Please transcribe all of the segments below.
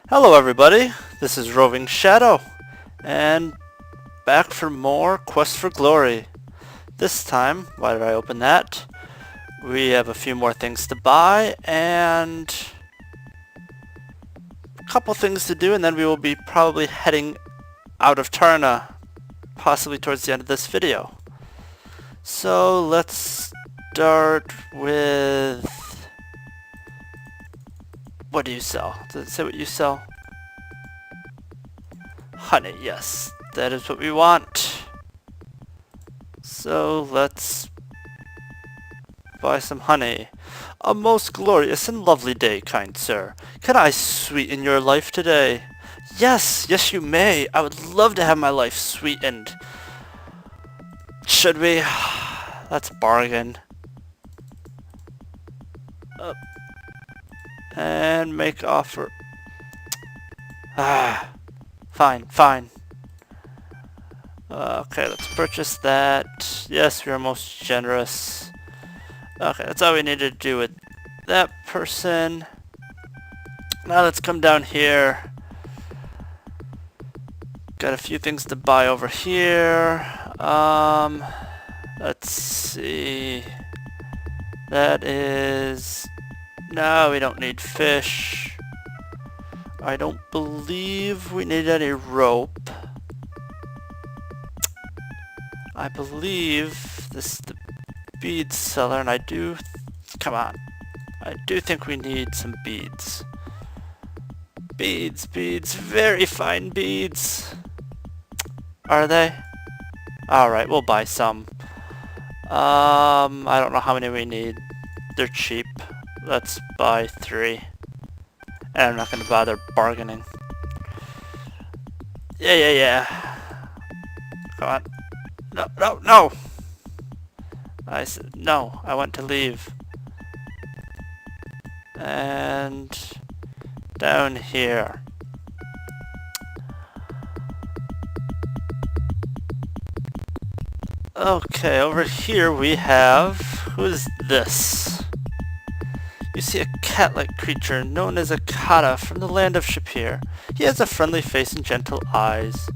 Hello everybody, this is Roving Shadow, and back for more Quest for Glory. This time, why did I open that? We have a few more things to buy, and a couple things to do, and then we will be probably heading out of Tarna, possibly towards the end of this video. So let's start with... what do you sell? Does it say what you sell? Honey, yes. That is what we want. So let's buy some honey. A most glorious and lovely day, kind sir. Can I sweeten your life today? Yes, yes you may. I would love to have my life sweetened. Should we? Let's bargain. And make offer. Fine, fine. Okay, let's purchase that. Yes, we are most generous. Okay, that's all we need to do with that person. Now let's come down here. Got a few things to buy over here. Let's see. That is... no, we don't need fish. I don't believe we need any rope. I believe this is the bead seller, and I do... come on. I do think we need some beads. Beads, beads, very fine beads. Are they? Alright, we'll buy some. I don't know how many we need. They're cheap. Let's buy 3. And I'm not going to bother bargaining. Yeah. Come on. No! I said no. I want to leave. And down here. Okay, over here we have... who is this? You see a cat-like creature known as a Kata from the land of Shapir. He has a friendly face and gentle eyes.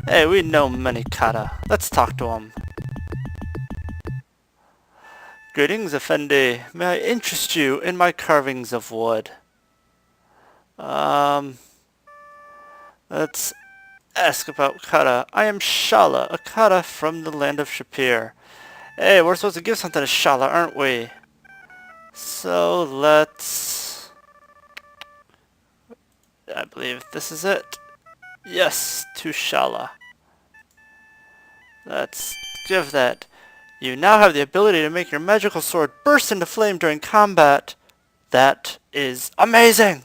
Hey, we know many Kata. Let's talk to him. Greetings, Effendi. May I interest you in my carvings of wood? Let's ask about Kata. I am Shala, a Kata from the land of Shapir. Hey, we're supposed to give something to Shala, aren't we? So let's... I believe this is it. Yes, to Shala. Let's give that. You now have the ability to make your magical sword burst into flame during combat. That is amazing!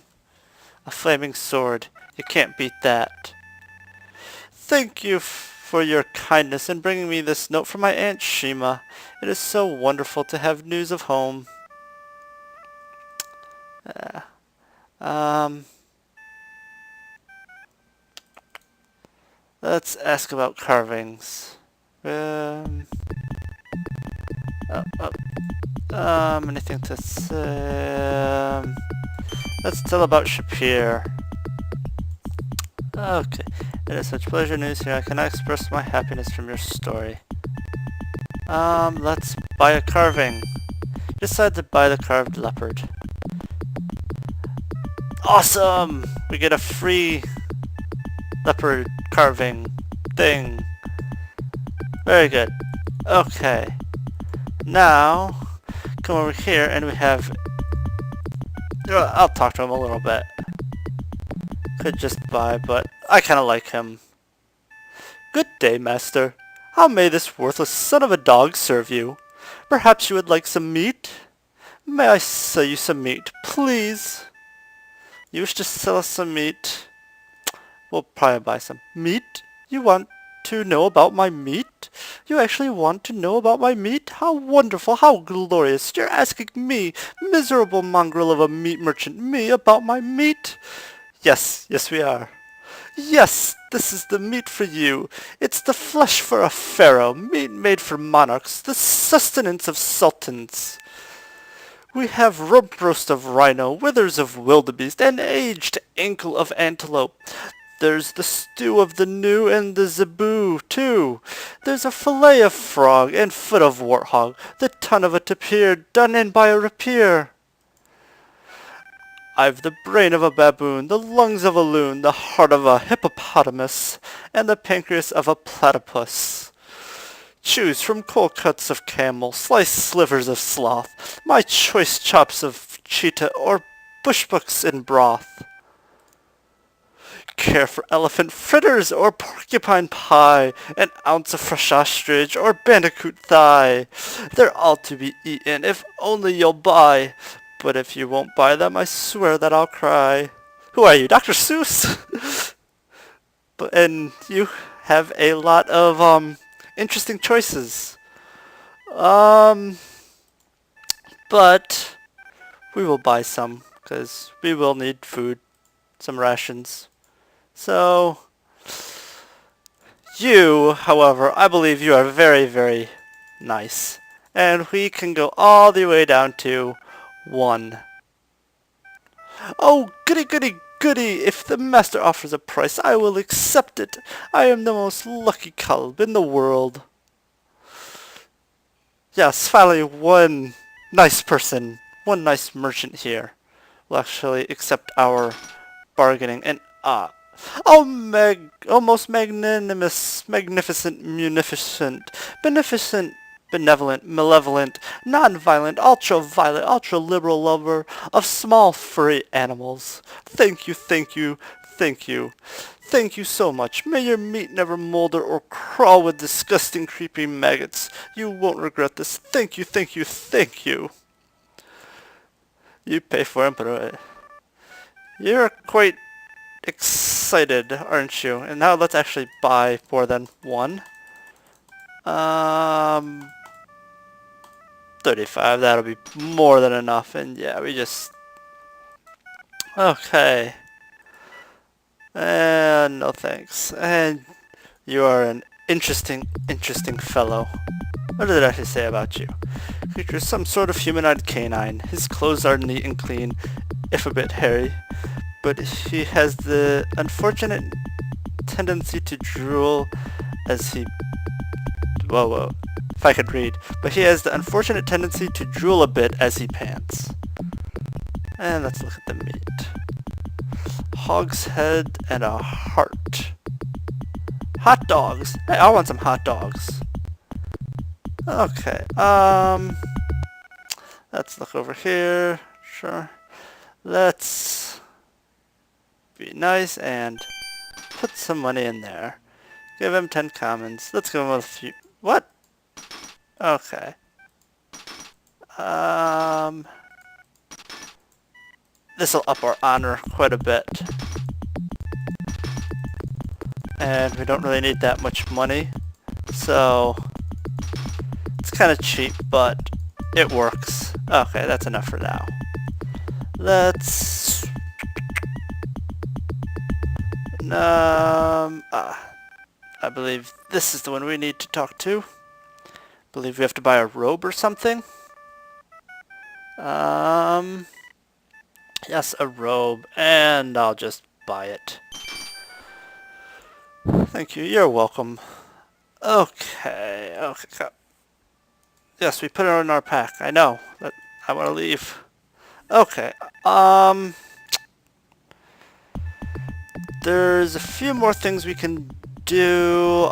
A flaming sword. You can't beat that. Thank you for your kindness in bringing me this note from my Aunt Shima. It is so wonderful to have news of home. Let's ask about carvings. Anything to say? Let's tell about Shapir. Okay. It is such pleasure news here. I cannot express my happiness from your story. Let's buy a carving. Decide to buy the carved leopard. Awesome! We get a free leopard carving thing. Very good. Okay. Now, come over here and we have... I'll talk to him a little bit. Could just buy, but I kind of like him. Good day, master. How may this worthless son of a dog serve you? Perhaps you would like some meat? May I sell you some meat, please? You wish to sell us some meat? We'll probably buy some meat. You want to know about my meat? You actually want to know about my meat? How wonderful, how glorious. You're asking me, miserable mongrel of a meat merchant, me about my meat? Yes we are. Yes, this is the meat for you. It's the flesh for a pharaoh, meat made for monarchs, the sustenance of sultans. We have rump roast of rhino, withers of wildebeest, and aged ankle of antelope. There's the stew of the gnu and the zebu, too. There's a fillet of frog and foot of warthog, the ton of a tapir done in by a rapier. I've the brain of a baboon, the lungs of a loon, the heart of a hippopotamus, and the pancreas of a platypus. Choose from cold cuts of camel, sliced slivers of sloth, my choice chops of cheetah, or bushbooks in broth. Care for elephant fritters or porcupine pie, an ounce of fresh ostrich or bandicoot thigh. They're all to be eaten if only you'll buy. But if you won't buy them, I swear that I'll cry. Who are you, Dr. Seuss? And you have a lot of interesting choices. But we will buy some because we will need food, some rations. So, you, however, I believe you are very, very nice. And we can go all the way down to 1. Oh, goody, goody, goody! If the master offers a price, I will accept it. I am the most lucky kalb in the world. Yes, finally one nice person, one nice merchant here will actually accept our bargaining. And most magnanimous, magnificent, munificent, beneficent, benevolent, malevolent, non-violent, ultra-violet, ultra-liberal lover of small furry animals. Thank you, thank you, thank you. Thank you so much. May your meat never molder or crawl with disgusting, creepy maggots. You won't regret this. Thank you, thank you, thank you. You pay for it, but you're quite excited, aren't you? And now let's actually buy more than 1. 35, that'll be more than enough. And yeah, we just... Okay. And no thanks. And you are an interesting fellow. What did it actually say about you? Creature is some sort of humanoid canine. His clothes are neat and clean, if a bit hairy. But he has the unfortunate tendency to drool as he... Whoa. If I could read. But he has the unfortunate tendency to drool a bit as he pants. And let's look at the meat. Hog's head and a heart. Hot dogs! Hey, I want some hot dogs. Okay, let's look over here. Sure. Let's be nice and put some money in there. Give him 10 commons. Let's give him a few... What? Okay. This'll up our honor quite a bit. And we don't really need that much money. So... It's kind of cheap, but it works. Okay, that's enough for now. Let's... I believe this is the one we need to talk to. I believe we have to buy a robe or something. Yes, a robe, and I'll just buy it. Thank you, you're welcome. Okay. Yes, we put it in our pack. I know, but I want to leave. Okay, there's a few more things we can do.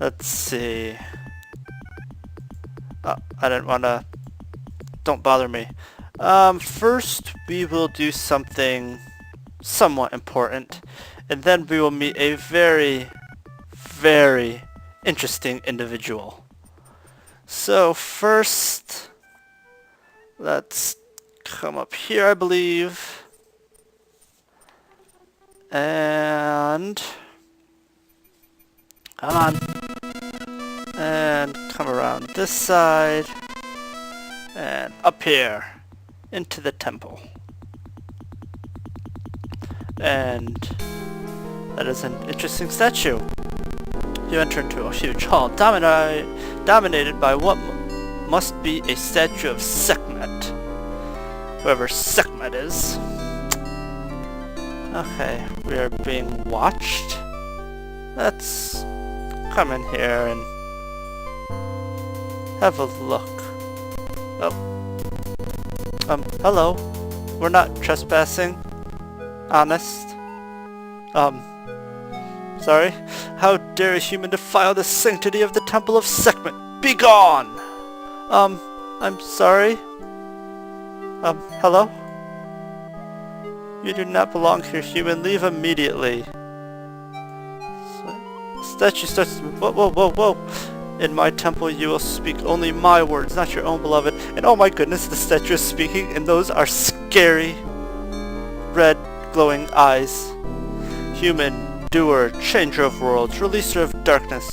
Let's see. Oh, I didn't want to... Don't bother me. First, we will do something somewhat important, and then we will meet a very, very interesting individual. So first, let's come up here, I believe, and come on, and come around this side, and up here into the temple. And that is an interesting statue. You enter into a huge hall dominated by what must be a statue of Sekhmet. Whoever Sekhmet is. Okay, we are being watched. Let's come in here and have a look. Oh. Hello. We're not trespassing. Honest. Sorry? How dare a human defile the sanctity of the Temple of Sekhmet? Be gone! I'm sorry? Hello? You do not belong here, human. Leave immediately. Statue starts to move. Whoa, whoa, whoa, whoa. In my temple you will speak only my words, not your own, beloved. And oh my goodness, the statue is speaking, and those are scary, red, glowing eyes. Human, doer, changer of worlds, releaser of darkness,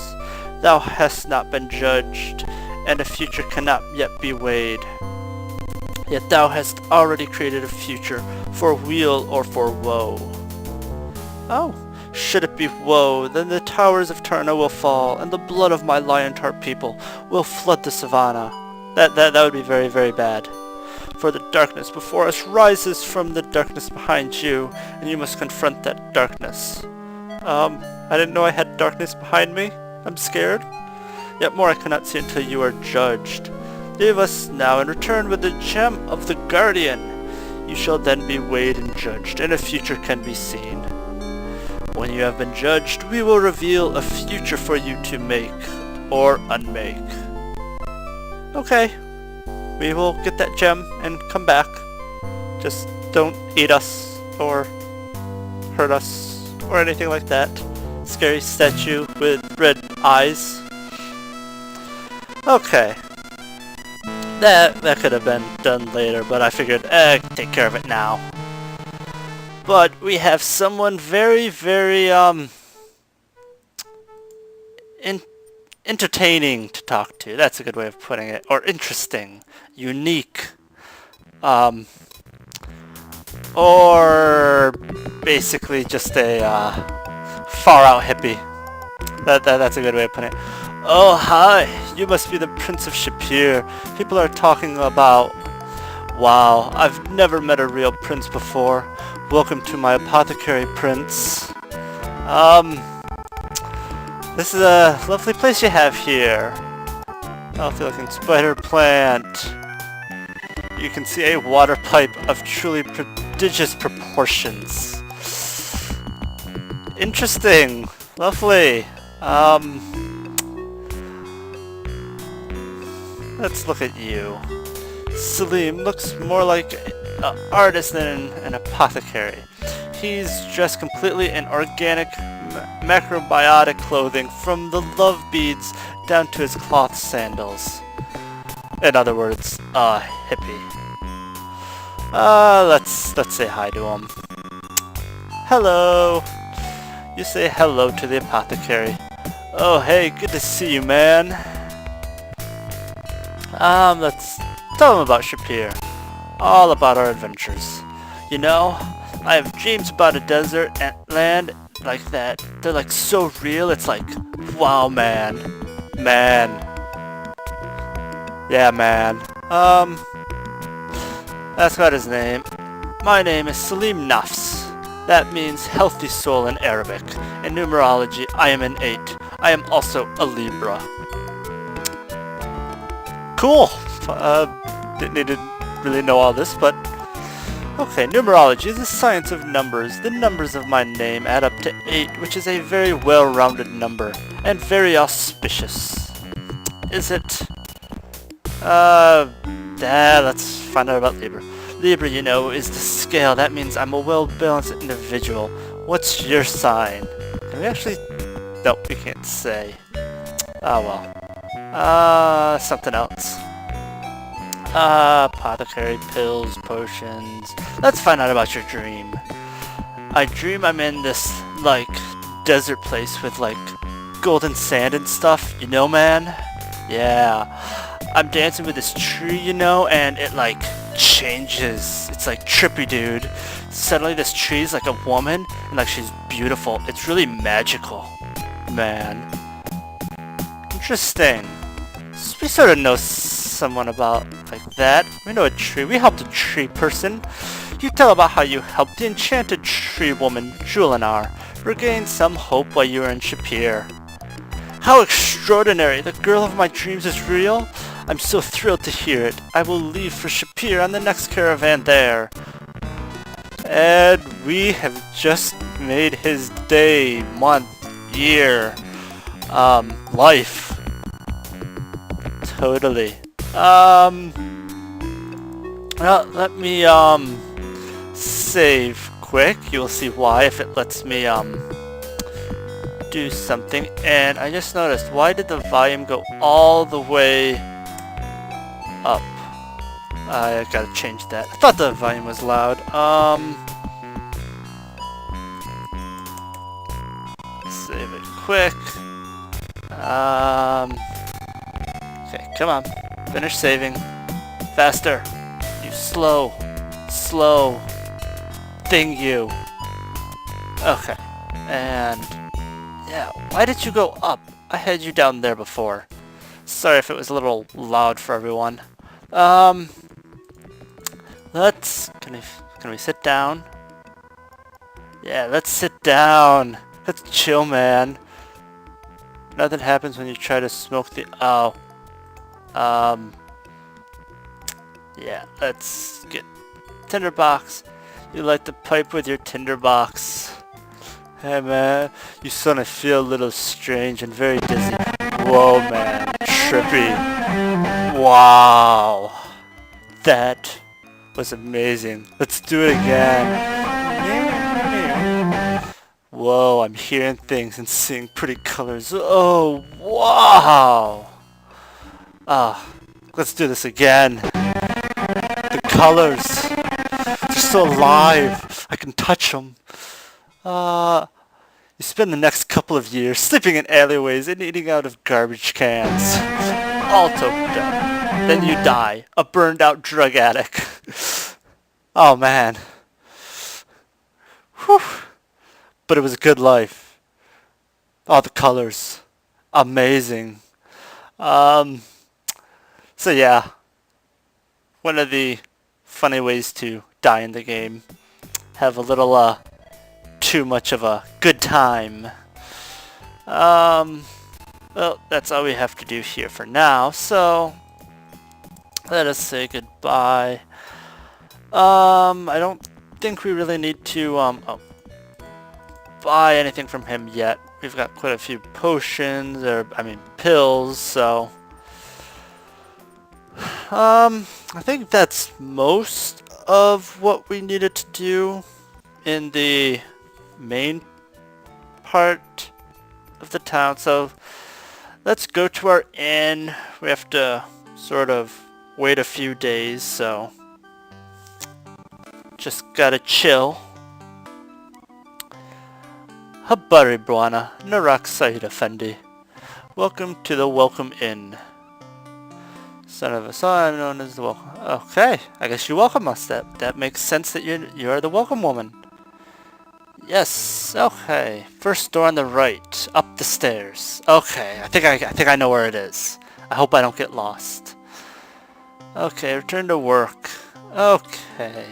thou hast not been judged, and a future cannot yet be weighed. Yet thou hast already created a future, for weal or for woe. Oh, should it be woe, then the towers of Tarna will fall, and the blood of my lion-tar people will flood the savannah. That would be very, very bad. For the darkness before us rises from the darkness behind you, and you must confront that darkness. I didn't know I had darkness behind me. I'm scared. Yet more I cannot see until you are judged. Leave us now and return with the gem of the Guardian. You shall then be weighed and judged, and a future can be seen. When you have been judged, we will reveal a future for you to make or unmake. Okay, we will get that gem and come back. Just don't eat us or hurt us or anything like that. Scary statue with red eyes. Okay. That could have been done later, but I figured, take care of it now. But we have someone very, very, entertaining to talk to. That's a good way of putting it. Or interesting. Unique. Or basically just a, far-out hippie. That's a good way of putting it. Oh, hi. You must be the Prince of Shapir. People are talking about... Wow, I've never met a real prince before. Welcome to my apothecary, Prince. This is a lovely place you have here. Healthy looking spider plant. You can see a water pipe of truly prodigious proportions. Interesting. Lovely. Let's look at you. Salim looks more like an artist than an apothecary. He's dressed completely in organic macrobiotic clothing from the love beads down to his cloth sandals. In other words, a hippie. Let's say hi to him. Hello. You say hello to the apothecary. Oh, hey, good to see you, man. Let's tell him about Shapir. All about our adventures. You know, I have dreams about a desert and land like that. They're like so real, it's like, wow, man. Man. Yeah, man. That's about his name. My name is Salim Nafs. That means healthy soul in Arabic. In numerology, I am an 8. I am also a Libra. Cool! Didn't need to really know all this, but... Okay, numerology is the science of numbers. The numbers of my name add up to 8, which is a very well-rounded number, and very auspicious. Is it? Let's find out about Libra. Libra, you know, is the scale. That means I'm a well-balanced individual. What's your sign? Can we actually... Nope, we can't say. Oh well. Something else. Apothecary, pills, potions. Let's find out about your dream. I dream I'm in this, like, desert place with, like, golden sand and stuff. You know, man? Yeah. I'm dancing with this tree, you know, and it, like, changes. It's, like, trippy, dude. Suddenly this tree's like a woman, and, like, she's beautiful. It's really magical. Man. Interesting. We sort of know someone about like that. We know a tree. We helped a tree person. You tell about how you helped the enchanted tree woman, Julinar, regain some hope while you were in Shapir. How extraordinary! The girl of my dreams is real? I'm so thrilled to hear it. I will leave for Shapir on the next caravan there. And we have just made his day, month, year, life. Totally. Well, let me, save quick. You'll see why if it lets me, do something. And I just noticed, why did the volume go all the way up? I gotta change that. I thought the volume was loud. Save it quick. Okay, come on. Finish saving. Faster. You slow thing you. Okay. And yeah, why did you go up? I had you down there before. Sorry if it was a little loud for everyone. Can we sit down? Yeah, let's sit down. Let's chill, man. Nothing happens when you try to smoke the... Oh. Yeah, let's get tinderbox. You light the pipe with your tinderbox. Hey, man. You suddenly feel a little strange and very dizzy. Whoa, man. Trippy. Wow. That was amazing. Let's do it again. Whoa, I'm hearing things and seeing pretty colors. Oh, wow. Let's do this again. The colors. They're so alive. I can touch them. You spend the next couple of years sleeping in alleyways and eating out of garbage cans. All toked up. Then you die. A burned out drug addict. Oh, man. Whew. But it was a good life. All the colors. Amazing. So yeah. One of the funny ways to die in the game. Have a little, too much of a good time. Well, that's all we have to do here for now, so let us say goodbye. I don't think we really need to, buy anything from him yet. We've got quite a few potions, pills, so... I think that's most of what we needed to do in the main part of the town. So let's go to our inn. We have to sort of wait a few days, so just gotta chill. Habari Bwana, Narak Said Effendi. Welcome to the Welcome Inn. Son of a son, known as the Welcome. Okay, I guess you welcome us. That makes sense that you are the Welcome Woman. Yes. Okay. First door on the right, up the stairs. Okay, I think I know where it is. I hope I don't get lost. Okay, return to work. Okay.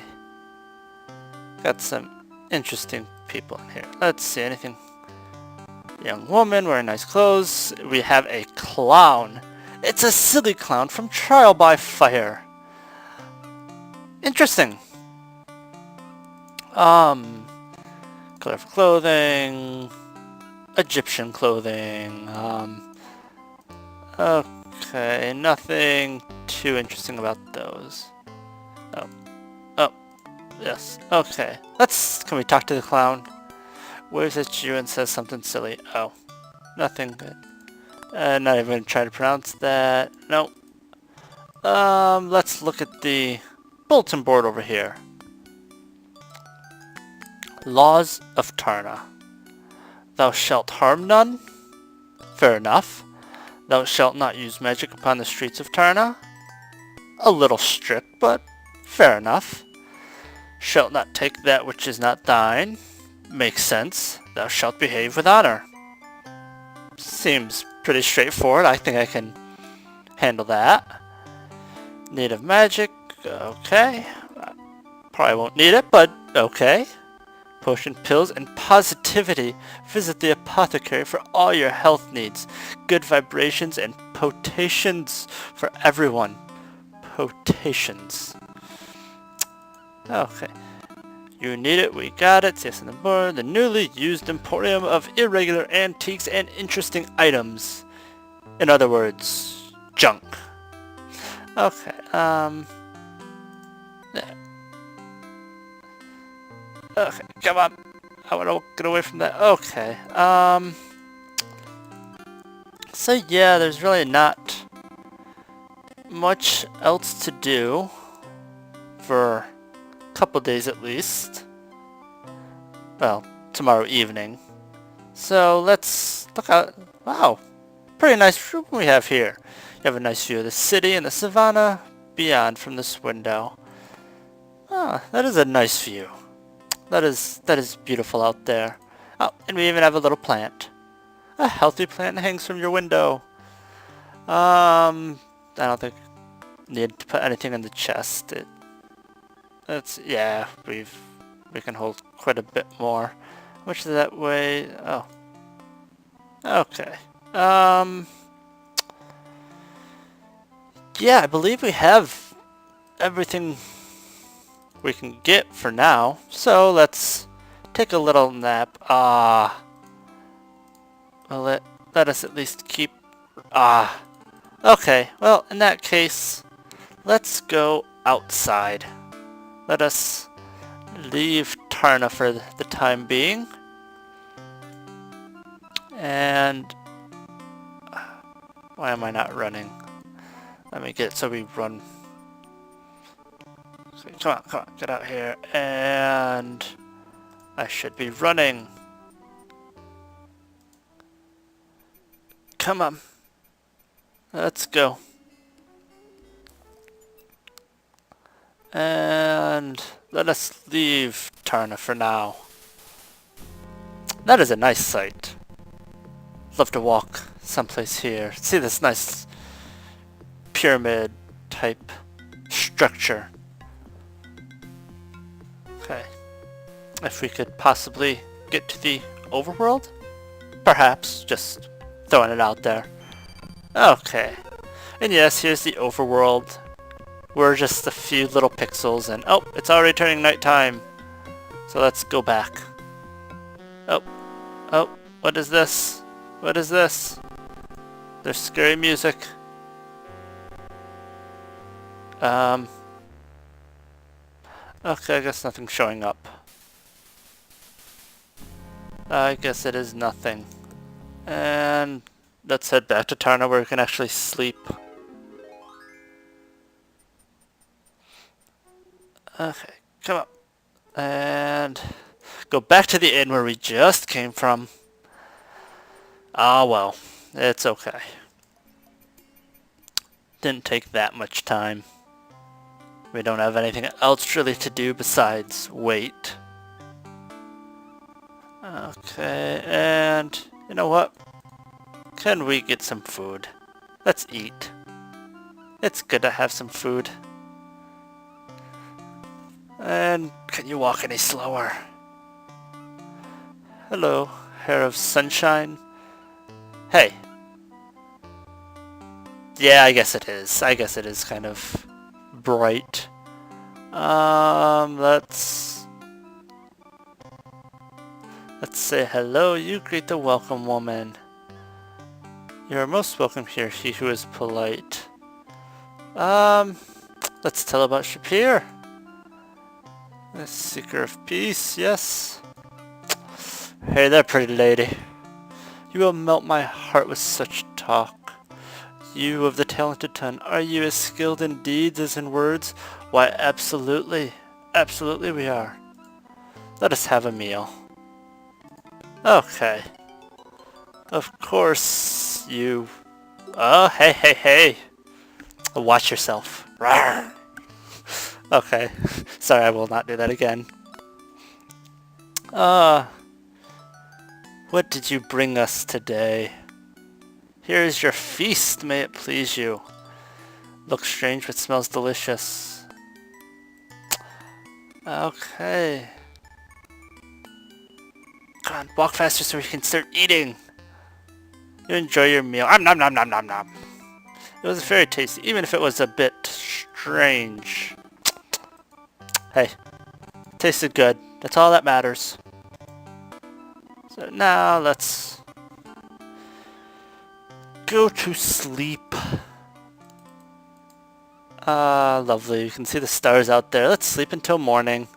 Got some interesting people in here. Let's see, anything? Young woman wearing nice clothes. We have a clown. It's a silly clown from Trial by Fire. Interesting. Colorful clothing. Egyptian clothing. Okay, nothing too interesting about those. Oh, yes, okay. Can we talk to the clown? Waves at you and says something silly. Oh, nothing good. Not even gonna try to pronounce that. No. Let's look at the bulletin board over here. Laws of Tarna. Thou shalt harm none. Fair enough. Thou shalt not use magic upon the streets of Tarna. A little strict, but fair enough. Shalt not take that which is not thine. Makes sense. Thou shalt behave with honor. Seems pretty straightforward. I think I can handle that. Native magic. Okay. Probably won't need it, but okay. Potion, pills, and positivity. Visit the apothecary for all your health needs. Good vibrations and potations for everyone. Potations. Okay. You need it, we got it. Yes, on the board. The newly used emporium of irregular antiques and interesting items. In other words, junk. Okay, there. Okay, come on. I want to get away from that. Okay, so yeah, there's really not much else to do for a couple days at least. Well, tomorrow evening. So let's look out. Wow, pretty nice room we have here. You have a nice view of the city and the savannah beyond from this window. Ah, that is a nice view. That is beautiful out there. Oh, and we even have a little plant. A healthy plant hangs from your window. I don't think we need to put anything in the chest. Yeah, we can hold quite a bit more. Which is that way? Oh. Okay. Yeah, I believe we have everything we can get for now. So let's take a little nap. Well, let us at least keep... Okay, well, in that case, let's go outside. Let us leave Tarna for the time being. And... why am I not running? Let me get so we run... Come on, get out here. And... I should be running. Come on. Let's go. And let us leave Tarna for now. That is a nice sight. Love to walk someplace here. See this nice pyramid type structure. Okay. If we could possibly get to the overworld? Perhaps. Just throwing it out there. Okay. And yes, here's the overworld. We're just a few little pixels and... oh, it's already turning nighttime. So let's go back. Oh. What is this? What is this? There's scary music. Okay, I guess nothing's showing up. I guess it is nothing. And let's head back to Tarna where we can actually sleep. Okay, come on. And go back to the inn where we just came from. Ah, well, it's okay. Didn't take that much time. We don't have anything else really to do besides wait. Okay, and you know what? Can we get some food? Let's eat. It's good to have some food. And can you walk any slower? Hello, hair of sunshine. Hey. Yeah, I guess it is. I guess it is kind of bright. Let's say hello. You greet the welcome woman. You are most welcome here, he who is polite. Let's tell about Shapir. The seeker of peace, yes. Hey there, pretty lady. You will melt my heart with such talk. You of the talented tongue, are you as skilled in deeds as in words? Why, absolutely. Absolutely we are. Let us have a meal. Okay. Of course, you... oh, hey. Watch yourself. Rawr. Okay. Sorry, I will not do that again. What did you bring us today? Here is your feast, may it please you. Looks strange but smells delicious. Okay. Come on, walk faster so we can start eating. You enjoy your meal. Nom nom nom nom nom. It was very tasty, even if it was a bit strange. Hey, tasted good. That's all that matters. So now let's go to sleep. Lovely. You can see the stars out there. Let's sleep until morning.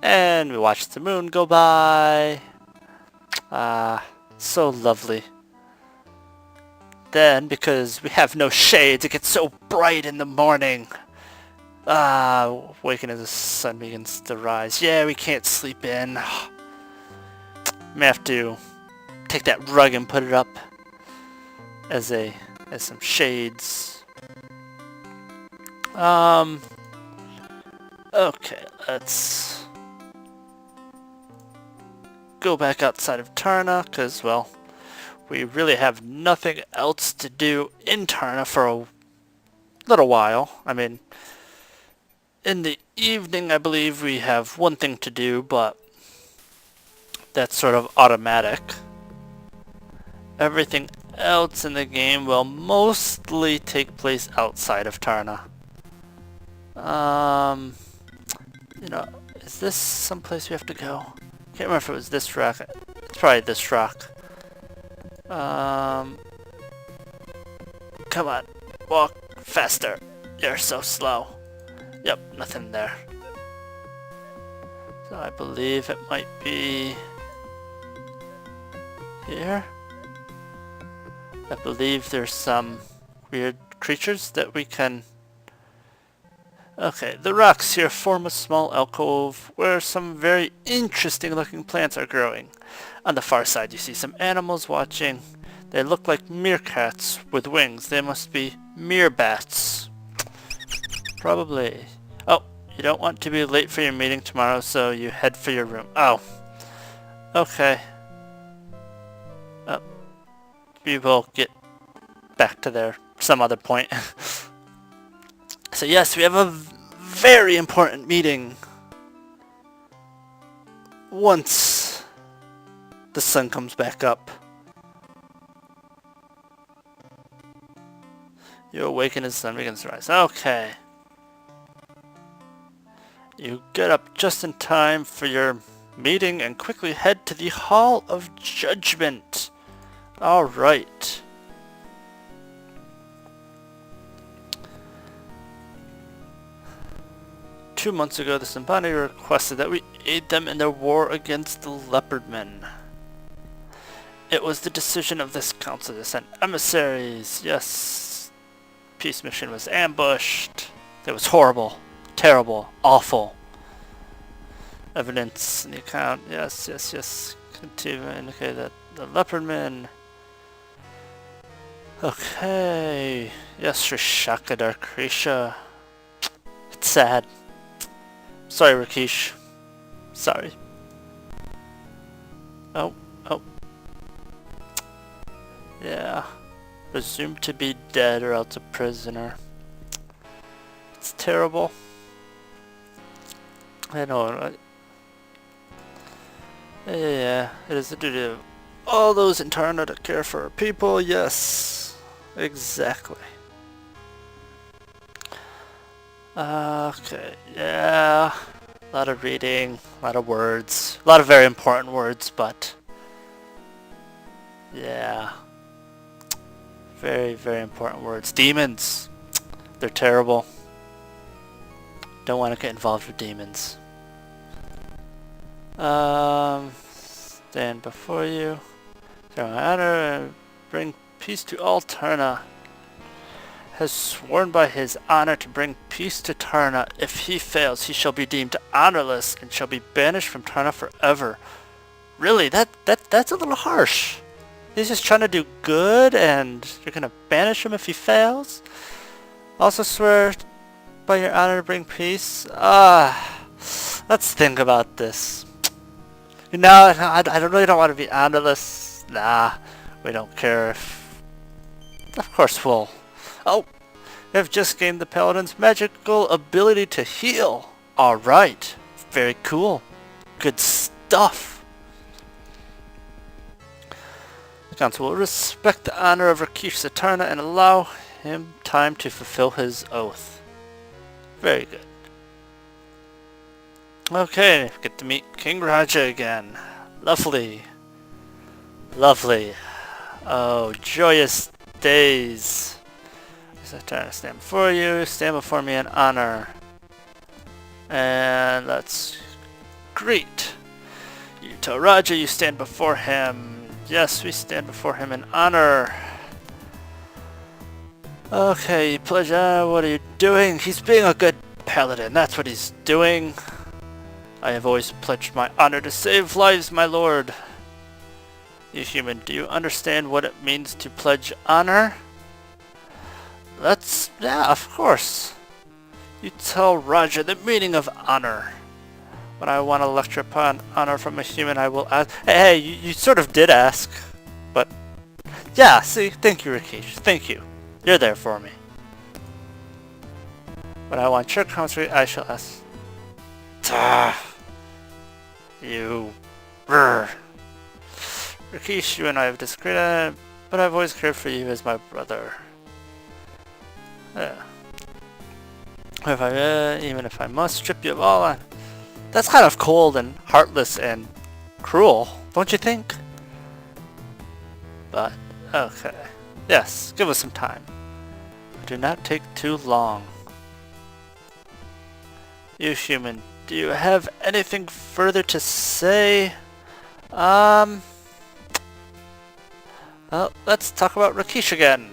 And we watch the moon go by. So lovely. Then, because we have no shades, it gets so bright in the morning. Waking as the sun begins to rise. Yeah, we can't sleep in. May have to take that rug and put it up as some shades. Okay, let's go back outside of Tarna, because, well, we really have nothing else to do in Tarna for a little while. I mean, in the evening, I believe we have one thing to do, but that's sort of automatic. Everything else in the game will mostly take place outside of Tarna. You know, is this someplace we have to go? Can't remember if it was this rock. It's probably this rock. Come on, walk faster. You're so slow. Yep, nothing there. So I believe it might be here. I believe there's some weird creatures that we can... Okay, the rocks here form a small alcove where some very interesting looking plants are growing. On the far side you see some animals watching. They look like meerkats with wings. They must be meerbats. Probably. Oh, you don't want to be late for your meeting tomorrow, so you head for your room. Oh. Okay. Oh. We will get back to there some other point. So yes, we have a very important meeting once the sun comes back up. You awaken as the sun begins to rise. Okay. You get up just in time for your meeting and quickly head to the Hall of Judgment. Alright. 2 months ago, the Symbani requested that we aid them in their war against the Leopardmen. It was the decision of this council to send emissaries. Yes, peace mission was ambushed. It was horrible, terrible, awful. Evidence in the account. Yes, yes, yes. Continue to indicate that the Leopardmen. Okay. Yes, Rishakadar Krisha. It's sad. Sorry, Rakesh. Sorry. Oh. Yeah. Presumed to be dead or else a prisoner. It's terrible. I know. Yeah, it is the duty of all those in Tarna to care for our people. Yes. Exactly. Okay, yeah, a lot of reading, a lot of words, a lot of very important words, but yeah, very, very important words. Demons, they're terrible. Don't want to get involved with demons. Stand before you, show my honor, and bring peace to all Tarna. Has sworn by his honor to bring peace to Tarna. If he fails, he shall be deemed honorless and shall be banished from Tarna forever. Really, that's a little harsh. He's just trying to do good and you're gonna banish him if he fails? Also swear by your honor to bring peace? Let's think about this. No, I really don't want to be honorless. Nah, we don't care if... Of course we'll... Oh, You have just gained the paladin's magical ability to heal. Alright. Very cool. Good stuff. The council will respect the honor of Rakesh the Tarna and allow him time to fulfill his oath. Very good. Okay, get to meet King Raja again. Lovely. Lovely. Oh, joyous days. I try to stand before you, stand before me in honor. And let's greet. You tell Raja you stand before him. Yes, we stand before him in honor. Okay, pleasure. What are you doing? He's being a good paladin. That's what he's doing. I have always pledged my honor to save lives, my lord. You human, do you understand what it means to pledge honor? Yeah, of course. You tell Raja the meaning of honor. When I want to lecture upon honor from a human, I will ask. Hey, you sort of did ask. But, yeah, see, thank you, Rakesh. Thank you. You're there for me. When I want your commentary, I shall ask. You. Brr. Rakesh, you and I have disagreed, but I've always cared for you as my brother. Even if I must strip you of all, that's kind of cold and heartless and cruel, don't you think? But, okay. Yes, give us some time. Do not take too long. You human, do you have anything further to say? Well, let's talk about Rakesh again.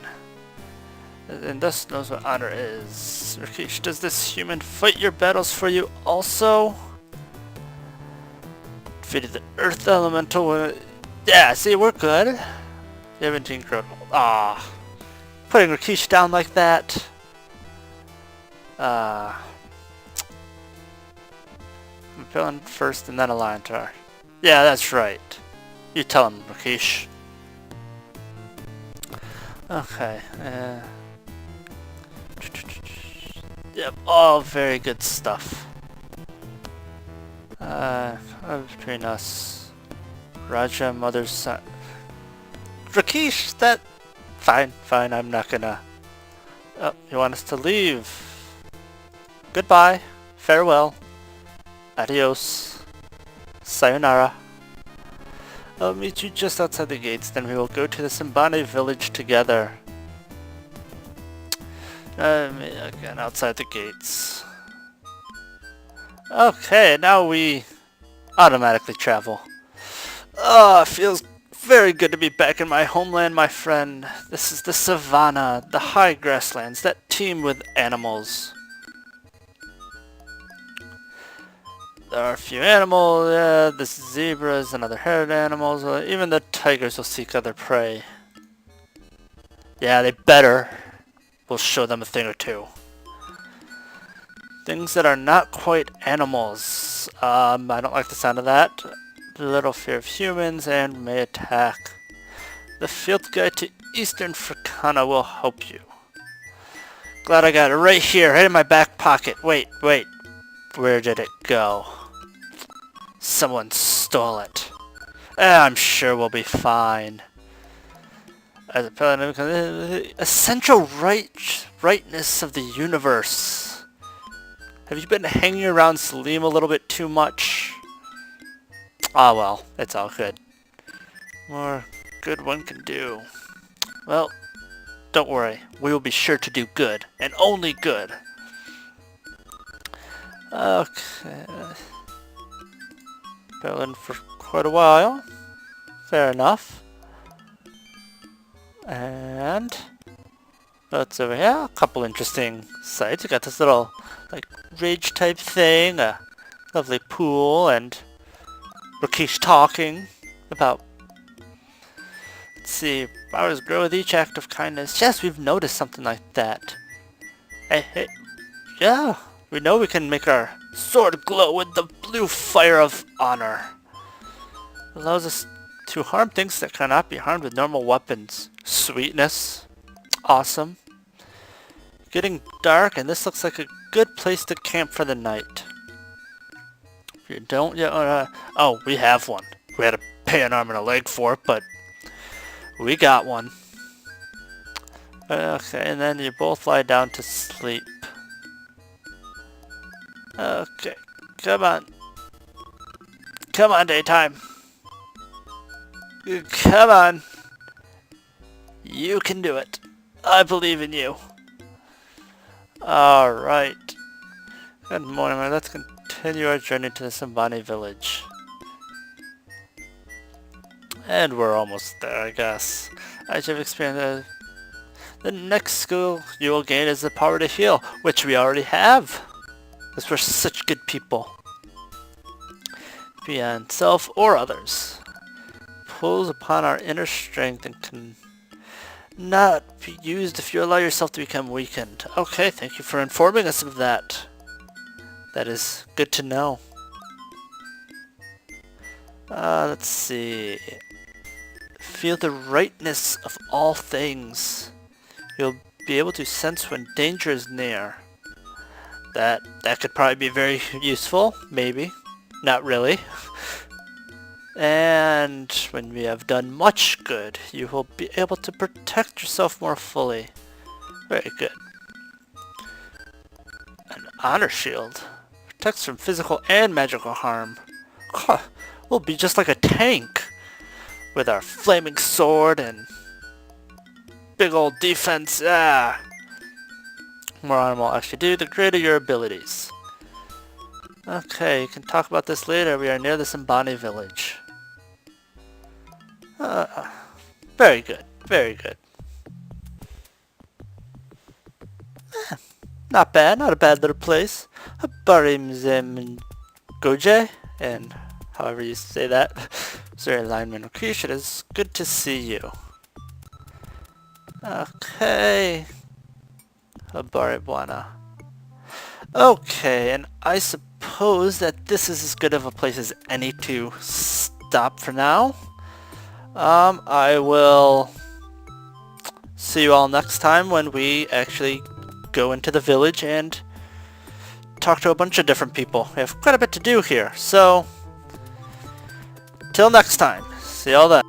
And thus knows what honor is. Rakesh, does this human fight your battles for you also? Defeated the earth elemental. Yeah, see, we're good. 17 critical. Ah, putting Rakesh down like that. Villain first and then a Liontar. Yeah, that's right. You tell him, Rakesh. Okay. Yep, all very good stuff. Between us, Raja, mother's son. Rakesh, that... Fine, I'm not gonna... Oh, you want us to leave? Goodbye. Farewell. Adios. Sayonara. I'll meet you just outside the gates, then we will go to the Simbani village together. Again, outside the gates. Okay, now we automatically travel. Oh, it feels very good to be back in my homeland, my friend. This is the savannah, the high grasslands that teem with animals. There are a few animals, the zebras and other herd animals, even the tigers will seek other prey. Yeah, they better. We'll show them a thing or two. Things that are not quite animals. I don't like the sound of that. Little fear of humans and may attack. The field guide to Eastern Fricana will help you. Glad I got it right here, right in my back pocket. Wait. Where did it go? Someone stole it. I'm sure we'll be fine. As a paladin, essential rightness of the universe. Have you been hanging around Salim a little bit too much? Ah well, it's all good. More good one can do. Well, don't worry. We will be sure to do good, and only good. Okay. Been for quite a while. Fair enough. And what's over here? A couple interesting sights. You got this little like ridge type thing, a lovely pool, and Rakesh talking about. Let's see. Flowers grow with each act of kindness. Yes, we've noticed something like that. Hey. Yeah. We know we can make our sword glow with the blue fire of honor. It allows us to harm things that cannot be harmed with normal weapons. Sweetness. Awesome. getting dark, and this looks like a good place to camp for the night. If you don't yet, oh, we have one. We had to pay an arm and a leg for it, but we got one. Okay, and then you both lie down to sleep. Okay, come on. Come on, daytime. Come on. You can do it. I believe in you. Alright. Good morning, man. Let's continue our journey to the Simbani village. And we're almost there, I guess. As you've experienced, the next skill you will gain is the power to heal, which we already have. Because we're such good people. Beyond self or others. Pulls upon our inner strength and can not be used if you allow yourself to become weakened. Okay, thank you for informing us of that. That is good to know. Let's see. Feel the rightness of all things. You'll be able to sense when danger is near. That could probably be very useful, maybe. Not really. And when we have done much good, you will be able to protect yourself more fully. Very good. An honor shield. Protects from physical and magical harm. We'll be just like a tank. With our flaming sword and big old defense. Ah. More on will actually do, the greater your abilities. Okay, you can talk about this later. We are near the Simbani village. Very good. Very good. Not bad. Not a bad little place. Barimzem Goje, and however you say that. Zuri alignment Krish, it is good to see you. Okay. Habaribuana. Okay, and I suppose that this is as good of a place as any to stop for now. I will see you all next time when we actually go into the village and talk to a bunch of different people. We have quite a bit to do here, so till next time. See y'all then.